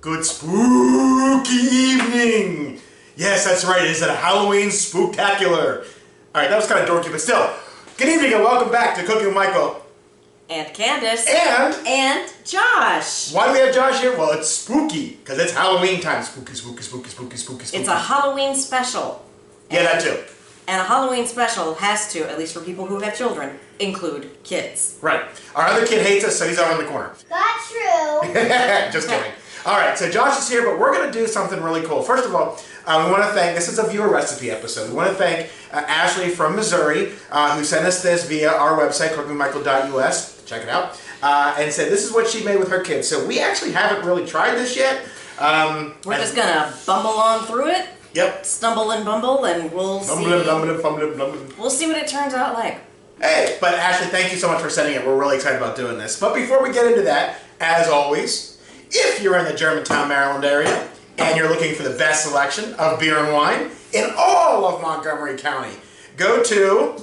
Good spooky evening. Yes, that's right. It is a Halloween spooktacular. All right, that was kind of dorky, but still. Good evening and welcome back to Cooking with Michael. And Candace. And Josh. Why do we have Josh here? Well, it's spooky, because it's Halloween time. Spooky, spooky, spooky, spooky, spooky, spooky. It's a Halloween special. Yeah, that too. And a Halloween special has to, at least for people who have children, include kids. Right. Our other kid hates us, so he's over in the corner. That's true. Just kidding. All right, so Josh is here, but we're going to do something really cool. First of all, we want to thank, this is a viewer recipe episode. We want to thank Ashley from Missouri, who sent us this via our website, cookingwithmichael.us. Check it out. And said this is what she made with her kids. So we actually haven't really tried this yet. We're just going to bumble on through it. Yep. Stumble and bumble, and we'll see. We'll see what it turns out like. Hey, but Ashley, thank you so much for sending it. We're really excited about doing this. But before we get into that, as always, if you're in the Germantown, Maryland area, and you're looking for the best selection of beer and wine in all of Montgomery County, go to...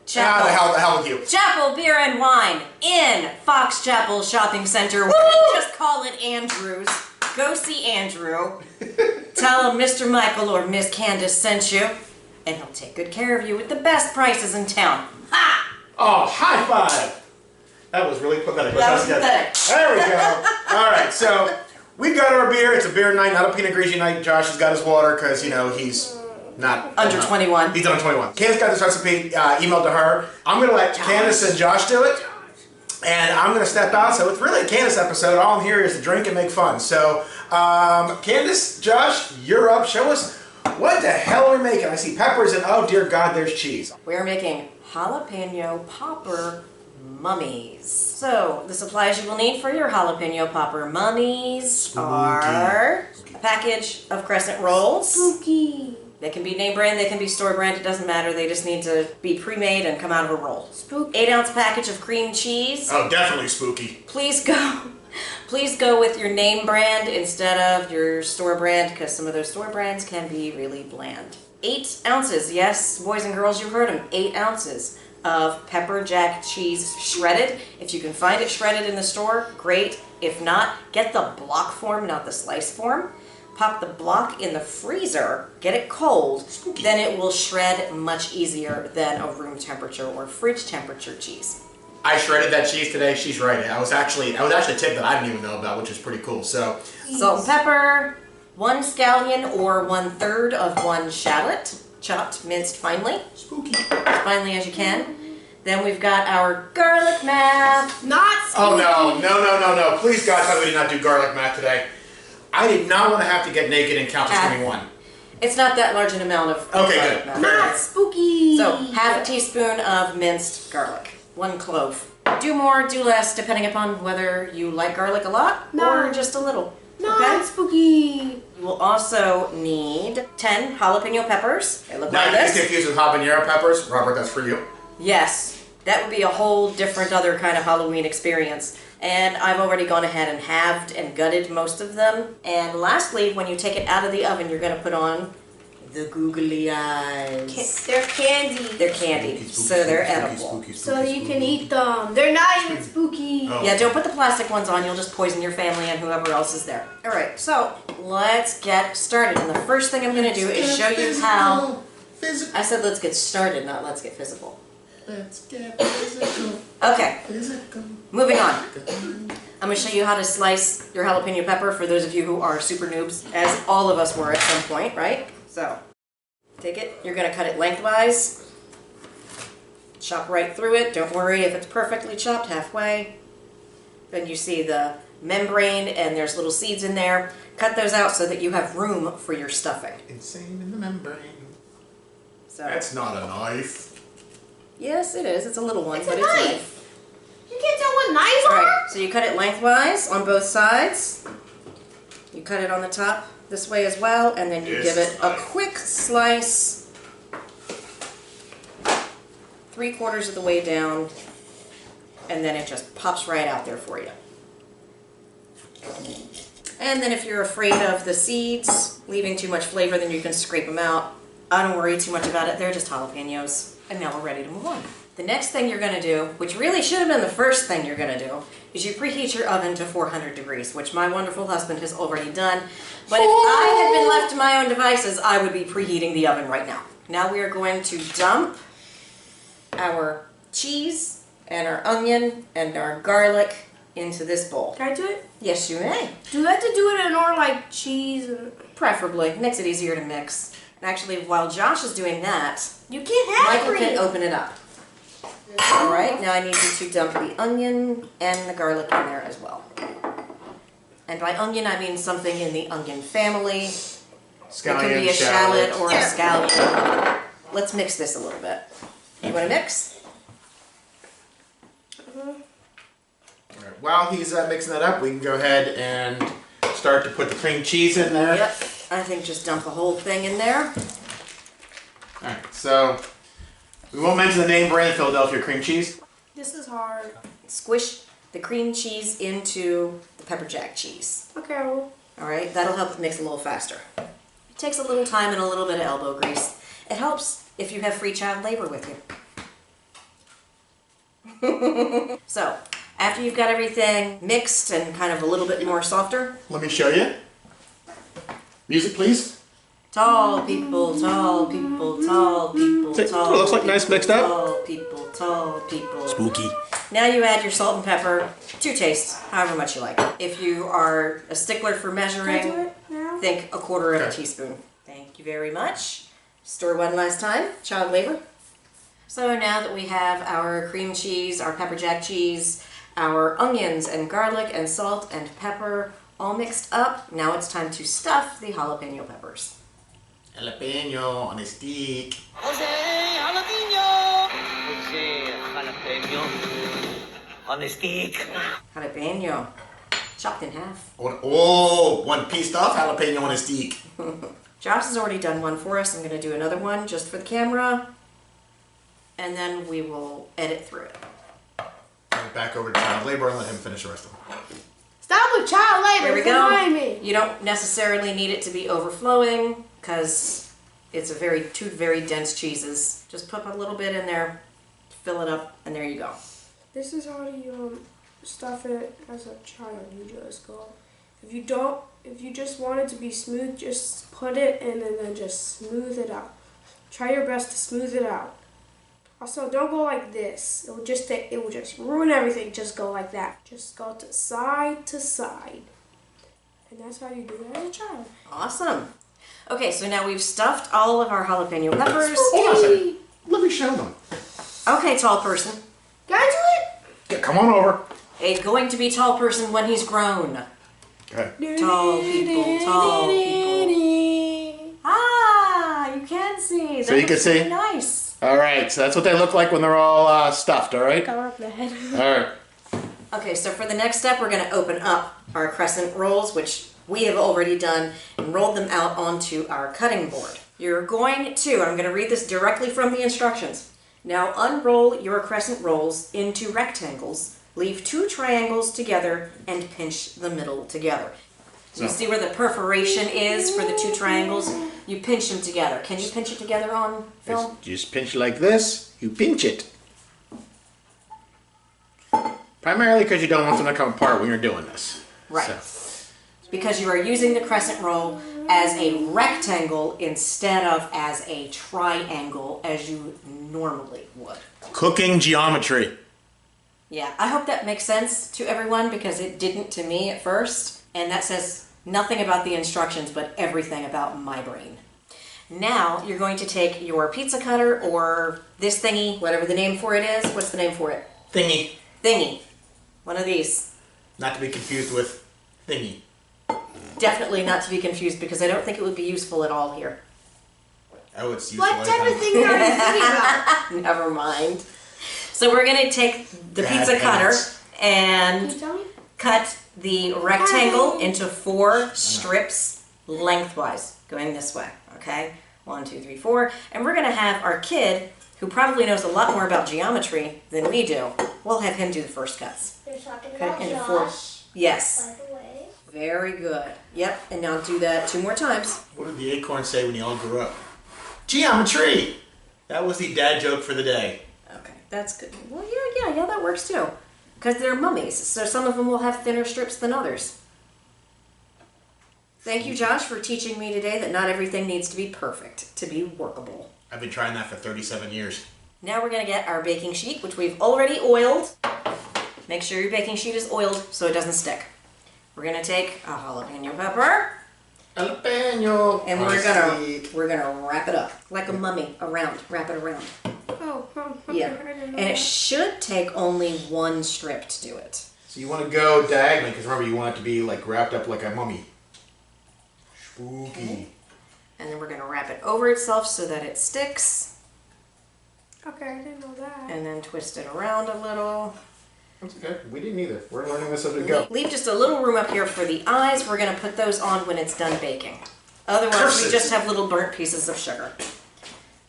Chapel. The hell with you. Chapel Beer and Wine in Fox Chapel Shopping Center. Just call it Andrew's. Go see Andrew. Tell him Mr. Michael or Miss Candace sent you, and he'll take good care of you with the best prices in town. Ha! Oh, high five! That was really pathetic. That was pathetic. There we go. All right, so we've got our beer. It's a beer night, not a Pinot Grigio night. Josh has got his water because, you know, he's not... Under 21. He's under 21. Candace got this recipe emailed to her. I'm going to let Candace and Josh do it. And I'm going to step out, so it's really a Candace episode. All I'm here is to drink and make fun. So, Candace, Josh, you're up. Show us what the hell we're making. I see peppers and, oh dear God, there's cheese. We're making jalapeno popper mummies. So, the supplies you will need for your jalapeno popper mummies are a package of crescent rolls. Spooky. They can be name brand, they can be store brand, it doesn't matter. They just need to be pre-made and come out of a roll. Spooky. 8-ounce package of cream cheese. Oh, definitely spooky. Please go with your name brand instead of your store brand, because some of those store brands can be really bland. 8 ounces, yes, boys and girls, you heard them, 8 ounces of pepper jack cheese shredded. If you can find it shredded in the store, great. If not, get the block form, not the slice form. Pop the block in the freezer, get it cold, Spooky. Then it will shred much easier than a room temperature or fridge temperature cheese. I shredded that cheese today. She's right. I was actually a tip that I didn't even know about, which is pretty cool. So, Salt and pepper, 1 scallion or 1/3 of 1 shallot, chopped, minced finely. Spooky. As finely as you can. Then we've got our garlic math. Not spooky. Oh no. Please God, tell me we did not do garlic math today. I did not want to have to get naked and count to 21. It's not that large an amount of Okay, garlic good. math. Not spooky. So, half a teaspoon of minced garlic, 1 clove. Do more, do less, depending upon whether you like garlic a lot or just a little. Not spooky. You will also need 10 jalapeno peppers. They look Now like you get this. confused with habanero peppers. Robert, that's for you. Yes, that would be a whole different other kind of Halloween experience. And I've already gone ahead and halved and gutted most of them. And lastly, when you take it out of the oven, you're going to put on the googly eyes. They're candy. They're candy, so they're edible. So you can eat them. They're not even spooky. Oh. Yeah, don't put the plastic ones on. You'll just poison your family and whoever else is there. All right, so let's get started. And the first thing I'm going to do is show you how... I said let's get started, not let's get physical. Let's get physical. Okay, Physical. moving on. I'm going to show you how to slice your jalapeno pepper for those of you who are super noobs, as all of us were at some point, right? So, take it, you're going to cut it lengthwise, chop right through it. Don't worry if it's perfectly chopped halfway. Then you see the membrane and there's little seeds in there. Cut those out so that you have room for your stuffing. Insane in the membrane. So, That's not a knife. yes, it is. It's a little one, It's but a it's knife. knife. You can't tell what knives All are? right, so you cut it lengthwise on both sides. You cut it on the top this way as well, and then you give it a quick slice 3/4 of the way down, and then it just pops right out there for you. And then if you're afraid of the seeds leaving too much flavor, then you can scrape them out. I don't worry too much about it. They're just jalapenos. And now we're ready to move on. The next thing you're gonna do, which really should have been the first thing you're gonna do, is you preheat your oven to 400 degrees, which my wonderful husband has already done. But if I had been left to my own devices, I would be preheating the oven right now. Now we are going to dump our cheese and our onion and our garlic into this bowl. Can I do it? Yes, you may. Do I have to do it in order like cheese and... Preferably. Makes it easier to mix. And actually, while Josh is doing that, You can't have Michael can cream. open it up. Alright, now I need you to dump the onion and the garlic in there as well. And by onion, I mean something in the onion family. It Scallion, could be a shallot or a scallion. Let's mix this a little bit. You want to mix? All right, while he's mixing that up, we can go ahead and start to put the cream cheese in there. Yep. I think just dump the whole thing in there. All right, so we won't mention the name brand Philadelphia cream cheese. This is hard. Squish the cream cheese into the pepper jack cheese. Okay, well, Alright, that'll help it mix a little faster. It takes a little time and a little bit of elbow grease. It helps if you have free child labor with you. So, after you've got everything mixed and kind of a little bit more softer, Let me show you. Music, please. tall people, tall people, tall people, See, tall it looks like nice mixed up. Tall people, tall people. Spooky. Now you add your salt and pepper to taste, however much you like. If you are a stickler for can I do measuring, it now? think a quarter of a Okay. teaspoon. Thank you very much. Stir one last time, child labor. So now that we have our cream cheese, our pepper jack cheese, our onions and garlic and salt and pepper all mixed up, now it's time to stuff the jalapeno peppers. Jalapeno on a stick. Jose Jalapeno! Jose Jalapeno on the stick. Jalapeno, chopped in half. Oh, one pieced off jalapeno on a stick. Josh has already done one for us. I'm going to do another one just for the camera. And then we will edit through it. Back over to child labor and let him finish the rest of them. Stop with child labor. There we It's go. annoying me. You don't necessarily need it to be overflowing because it's two very dense cheeses. Just put a little bit in there, fill it up, and there you go. This is how you stuff it as a child. You just go. If you just want it to be smooth, just put it in and then just smooth it out. Try your best to smooth it out. Also, don't go like this. It will just ruin everything. Just go like that. Just go to side, and that's how you do that as a child. Awesome. Okay, so now we've stuffed all of our jalapeno peppers. Hold on a second. Let me show them. Okay, tall person. Can I do it? Yeah, come on over. A going to be tall person when he's grown. Okay. Tall people, tall people. Ah, you can see. So you can see? Really nice. All right, so that's what they look like when they're all stuffed, all right? Cover up the head. All right. Okay, so for the next step, we're going to open up our crescent rolls, which we have already done, and rolled them out onto our cutting board. You're going to, I'm going to read this directly from the instructions. Now unroll your crescent rolls into rectangles, leave 2 triangles together, and pinch the middle together. You see where the perforation is for the 2 triangles? You pinch them together. Can you pinch it together on film? Just pinch it like this. You pinch it. Primarily because you don't want them to come apart when you're doing this. Right. So. Because you are using the crescent roll as a rectangle instead of as a triangle as you normally would. Cooking geometry. Yeah, I hope that makes sense to everyone because it didn't to me at first. And that says nothing about the instructions, but everything about my brain. Now, you're going to take your pizza cutter or this thingy, whatever the name for it is. What's the name for it? Thingy. Thingy. One of these. Not to be confused with thingy. Definitely not to be confused because I don't think it would be useful at all here. Oh, it's useful. What type of thing are you thinking about? Never mind. So we're going to take the Bad pizza cutter ants. Can you and tell me? cut the rectangle into 4 strips lengthwise, going this way, okay? 1, 2, 3, 4. And we're going to have our kid, who probably knows a lot more about geometry than we do, we'll have him do the first cuts. You're talking Cut about it into 4. Josh, Yes. by the way. Very good. Yep, and now do that 2 more times. What did the acorn say when he all grew up? Geometry! That was the dad joke for the day. Okay, that's good. Well, yeah, that works too. Because they're mummies, so some of them will have thinner strips than others. Thank you, Josh, for teaching me today that not everything needs to be perfect to be workable. I've been trying that for 37 years. Now we're going to get our baking sheet, which we've already oiled. Make sure your baking sheet is oiled so it doesn't stick. We're going to take a jalapeno pepper. Jalapeno. And we're gonna wrap it up like a mummy around. Wrap it around. Oh, okay. Yeah. I didn't know And it that. should take only one strip to do it. So you want to go diagonally, because remember, you want it to be like wrapped up like a mummy. Spooky. Okay. And then we're gonna wrap it over itself so that it sticks. Okay, I didn't know that. And then twist it around a little. That's okay. We didn't either. We're learning this as we go. Leave just a little room up here for the eyes. We're gonna put those on when it's done baking. Otherwise, Curses. we just have little burnt pieces of sugar.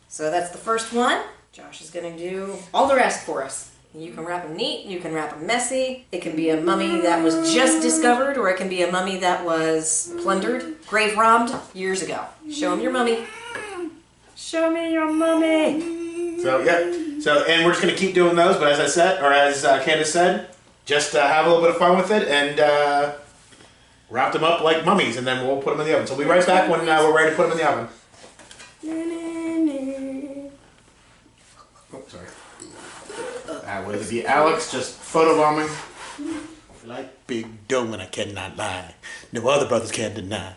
So that's the first one. Josh is gonna do all the rest for us. You can wrap them neat, you can wrap them messy. It can be a mummy that was just discovered, or it can be a mummy that was plundered, grave robbed years ago. Show him your mummy. Show me your mummy. So, yeah. So, and we're just going to keep doing those, but as I said, or as Candace said, just have a little bit of fun with it and wrap them up like mummies, and then we'll put them in the oven. So we'll be right back when we're ready to put them in the oven. Oh, sorry. What is it? The Alex just photobombing. Like big dough and I cannot lie. No other brothers can deny.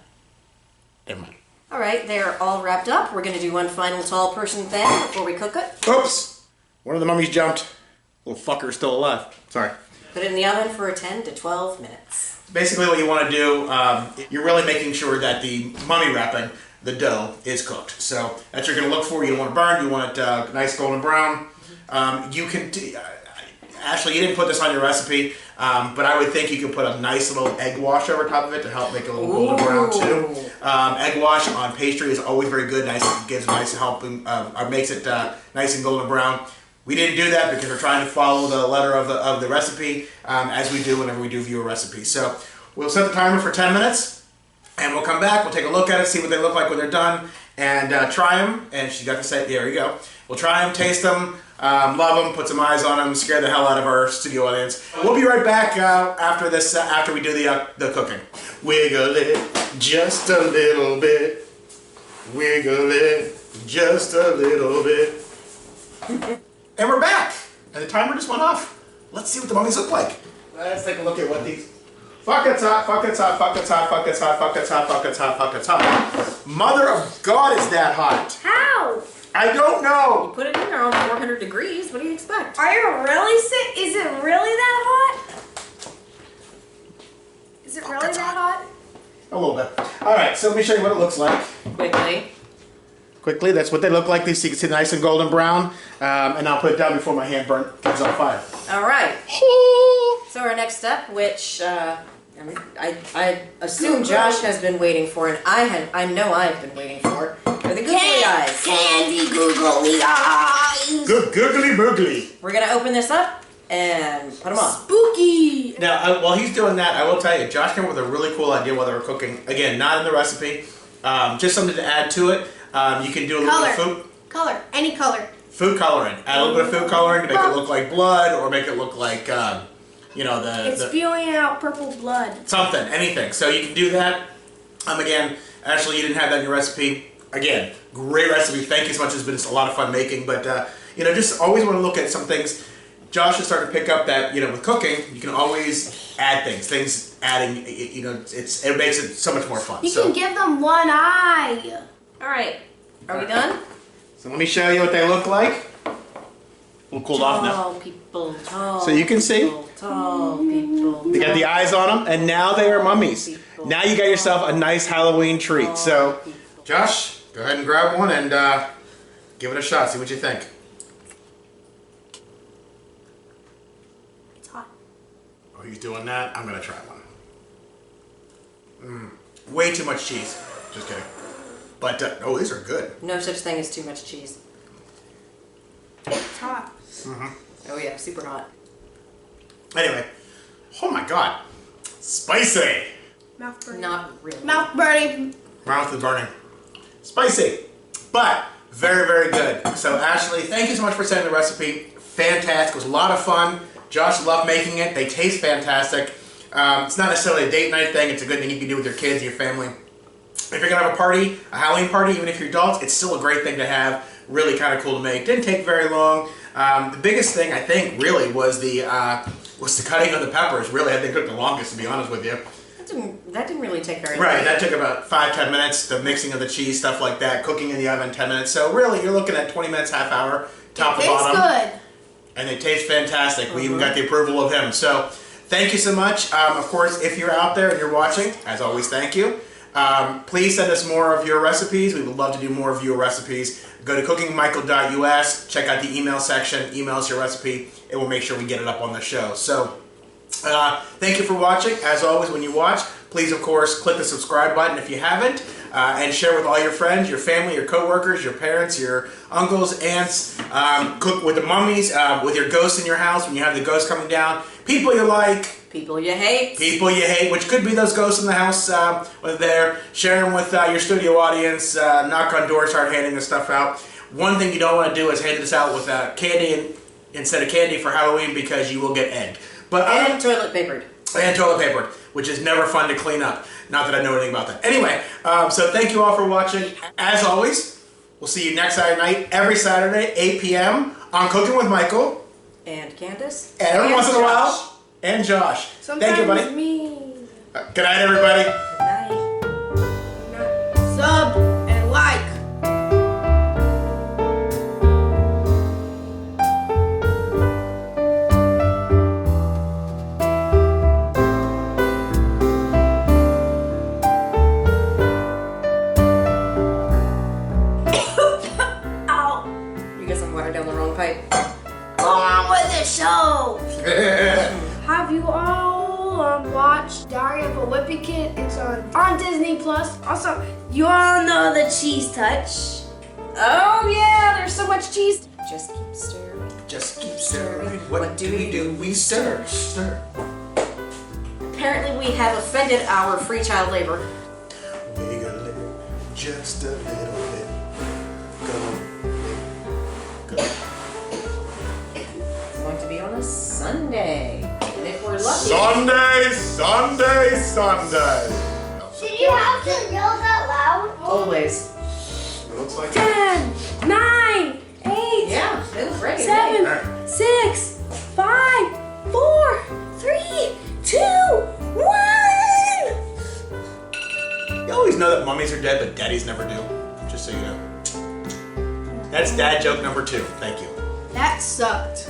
Never mind. All right, they're all wrapped up. We're gonna do one final tall person thing before we cook it. Oops! One of the mummies jumped. Little fucker's still alive. Sorry. Put it in the oven for 10 to 12 minutes. Basically what you want to do, you're really making sure that the mummy wrapping, the dough, is cooked. So that's what you're going to look for. You don't want it burned. You want it nice golden brown. You can... Ashley, you didn't put this on your recipe, but I would think you could put a nice little egg wash over top of it to help make it a little golden brown too. Egg wash on pastry is always very good. Nice, gives a nice helping, or makes it nice and golden brown. We didn't do that because we're trying to follow the letter of the recipe as we do whenever we do viewer recipes. So we'll set the timer for 10 minutes, and we'll come back. We'll take a look at it, see what they look like when they're done, and try them. And she got to say, there you go. We'll try them, taste them. Love them, put some eyes on them, scare the hell out of our studio audience. We'll be right back after this, after we do the cooking. Wiggle it just a little bit. Wiggle it just a little bit. And we're back. And the timer just went off. Let's see what the mummies look like. Let's take a look at what these... Fuck it's hot, fuck it's hot, fuck it's hot, fuck it's hot, fuck it's hot, fuck it's hot, fuck it's hot. Mother of God, is that hot? How? I don't know. You put it in there on 400 degrees. What do you expect? Are you really sick? Is it really that hot? Is it really it's that hot? A little bit. All right, so let me show you what it looks like. Quickly, that's what they look like. These, you can see nice and golden brown. And I'll put it down before my hand gets on fire. All right. So our next step, which I assume Josh has been waiting for, and I know I've been waiting for, are the googly eyes. Candy googly eyes. Good googly boogly. We're gonna open this up and put them on. Spooky. Now, while he's doing that, I will tell you, Josh came up with a really cool idea while they were cooking. Again, not in the recipe, just something to add to it. You can do a little bit of food. Color. Any color. Food coloring. Add a little bit of food coloring to make it look like blood, or make it look like, you know, It's spewing out purple blood. something, anything. So you can do that. Again, Ashley, you didn't have that in your recipe. Again, great recipe. Thank you so much. It's been a lot of fun making. But, you know, just always want to look at some things. Josh has started to pick up that, you know, with cooking, you can always add things. Things adding, you know, it makes it so much more fun. You can give them one eye. All right. Are we done? So let me show you what they look like. We'll cool off now. Tall people, tall. So you can see? people, tall people. They got the eyes on them, and now they are mummies. Now you got yourself a nice Halloween treat. So, Josh, go ahead and grab one and give it a shot. See what you think. It's hot. Oh, he's doing that? I'm going to try one. Way too much cheese. Just kidding. But, oh, these are good. No such thing as too much cheese. It's hot. Oh yeah, super hot. Anyway, oh my God. Spicy. Mouth burning. Not really. Mouth burning. Mouth is burning. Spicy. But Very, very good. So Ashley, thank you so much for sending the recipe. Fantastic. It was a lot of fun. Josh loved making it. They taste fantastic. It's not necessarily a date night thing. It's a good thing you can do with your kids and your family. If you're going to have a party, a Halloween party, even if you're adults, it's still a great thing to have. Really kind of cool to make. Didn't take very long. The biggest thing, I think, really was the cutting of the peppers. Really, I think took the longest, to be honest with you. That didn't really take very long. Right, that took about 5-10 minutes. The mixing of the cheese, stuff like that. Cooking in the oven, 10 minutes. So really, you're looking at 20 minutes, half hour, top to bottom. Tastes good. And they taste fantastic. We even got the approval of him. So thank you so much. Of course, if you're out there and you're watching, as always, thank you. Please send us more of your recipes. We would love to do more of your recipes. Go to cookingmichael.us, check out the email section, email us your recipe, and we'll make sure we get it up on the show. So thank you for watching. As always, when you watch, please, of course, click the subscribe button if you haven't, and share with all your friends, your family, your coworkers, your parents, your uncles, aunts. Cook with the Mummies, with your ghosts in your house when you have the ghosts coming down. People you like. People you hate. People you hate, which could be those ghosts in the house when they're share them with your studio audience, knock on doors, start handing this stuff out. One thing you don't want to do is hand this out with candy instead of candy for Halloween because you will get egged. But And toilet papered. And toilet papered, which is never fun to clean up. Not that I know anything about that. Anyway, so thank you all for watching. As always, we'll see you next Saturday night, every Saturday, 8 p.m. on Cooking with Michael. And Candace. And every once in a Josh. while. And Josh. Sometimes Thank you, buddy. me. Good night, everybody. Bye. Sub and like. Ow. You got some water down the wrong pipe. Go on with the show. Have you all watched Diary of a Wimpy Kid? It's on Disney Plus. Also, you all know the cheese touch. Oh yeah, there's so much cheese. Just keep stirring. Just keep stirring. What do we do? We stir, stir. Apparently we have offended our free child labor. We're gonna live just a little bit. Go. It's going to be on a Sunday. And if we're lucky. Sunday. Should you have to yell that loud? Always. It looks like 10, 9, 8, Yeah, it was ready. 7, 6, 5, 4, 3, 2, 1. You always know that mummies are dead, but daddies never do. Just so you know. That's dad joke number 2. Thank you. That sucked.